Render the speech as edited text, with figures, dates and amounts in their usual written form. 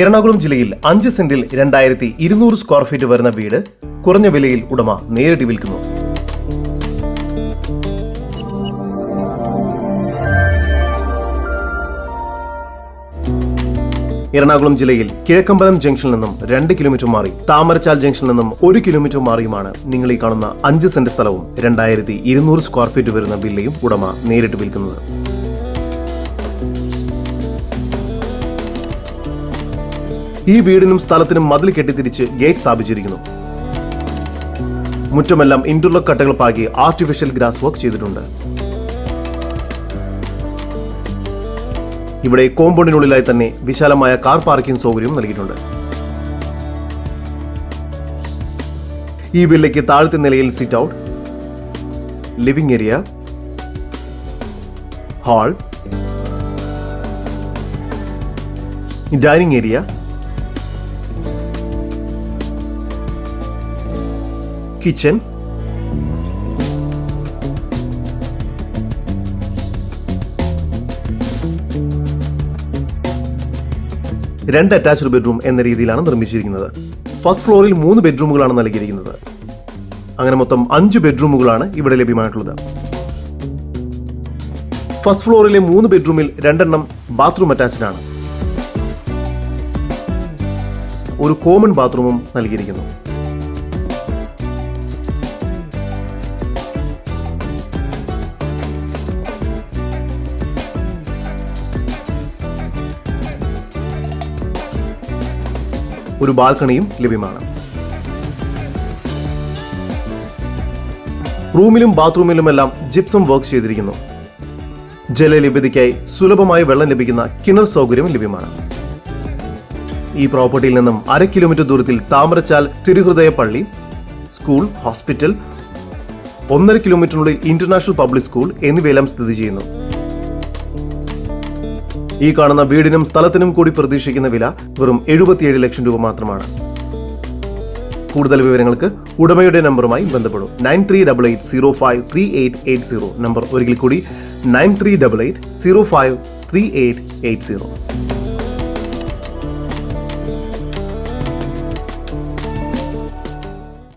എറണാകുളം ജില്ലയിൽ 5 സെന്റിൽ 2200 square feet വരുന്ന വീട് കുറഞ്ഞ വിലയിൽ ഉടമ നേരിട്ട് വിൽക്കുന്നു. എറണാകുളം ജില്ലയിൽ കിഴക്കമ്പലം ജംഗ്ഷനിൽ നിന്നും 2 കിലോമീറ്റർ മാറി, താമരച്ചാൽ ജംഗ്ഷനിൽ നിന്നും 1 കിലോമീറ്റർ മാറിയുമാണ് നിങ്ങൾ ഈ കാണുന്ന 5 സെന്റ് സ്ഥലവും 2200 സ്ക്വയർ ഫീറ്റ് വരുന്ന വില്ലയും ഉടമ നേരിട്ട് വിൽക്കുന്നത്. ഈ വീടിനും സ്ഥലത്തിനും മതിൽ കെട്ടിത്തിരിച്ച് ഗേറ്റ് സ്ഥാപിച്ചിരിക്കുന്നു. മുറ്റമെല്ലാം ഇന്റർലോക്ക് കട്ടകൾ പാകി ആർട്ടിഫിഷ്യൽ ഗ്രാസ് വർക്ക് ചെയ്തിട്ടുണ്ട്. ഇവിടെ കോമ്പൗണ്ടിനുള്ളിലായി തന്നെ വിശാലമായ കാർ പാർക്കിംഗ് സൗകര്യം നൽകിയിട്ടുണ്ട്. ഈ വില്ലയ്ക്ക് താഴത്തെ നിലയിൽ sit out, living area, hall, dining area, kitchen, രണ്ട് അറ്റാച്ച്ഡ് ബെഡ്റൂം എന്ന രീതിയിലാണ് നിർമ്മിച്ചിരിക്കുന്നത്. ഫസ്റ്റ് ഫ്ലോറിൽ 3 ബെഡ്റൂമുകളാണ് നൽകിയിരിക്കുന്നത്. അങ്ങനെ മൊത്തം 5 ബെഡ്റൂമുകളാണ് ഇവിടെ ലഭ്യമായിട്ടുള്ളത്. ഫസ്റ്റ് ഫ്ലോറിലെ 3 ബെഡ്റൂമിൽ 2 ബാത്റൂം അറ്റാച്ച്ഡ് ആണ്. ഒരു കോമൺ ബാത്റൂമും നൽകിയിരിക്കുന്നു. ഒരു ബാൽക്കണിയും ലഭ്യമാണ്. റൂമിലും ബാത്റൂമിലുമെല്ലാം ജിപ്സം വർക്ക് ചെയ്തിരിക്കുന്നു. ജലലഭ്യതയ്ക്കായി സുലഭമായി വെള്ളം ലഭിക്കുന്ന കിണർ സൗകര്യം ലഭ്യമാണ്. ഈ പ്രോപ്പർട്ടിയിൽ നിന്നും 1/2 കിലോമീറ്റർ ദൂരത്തിൽ താമരച്ചാൽ തിരുഹൃദയ പള്ളി, സ്കൂൾ, ഹോസ്പിറ്റൽ, 1.5 കിലോമീറ്ററിനുള്ളിൽ ഇന്റർനാഷണൽ പബ്ലിക് സ്കൂൾ എന്നിവയെല്ലാം സ്ഥിതി ചെയ്യുന്നു. ഈ കാണുന്ന വീടിനും സ്ഥലത്തിനും കൂടി പ്രതീക്ഷിക്കുന്ന വില വെറും 77 ലക്ഷം രൂപ മാത്രമാണ്. കൂടുതൽ വിവരങ്ങൾക്ക് ഉടമയുടെ നമ്പറുമായി ബന്ധപ്പെടും. 9388053880. നമ്പർ ഒരിക്കൽ കൂടി 9388053880.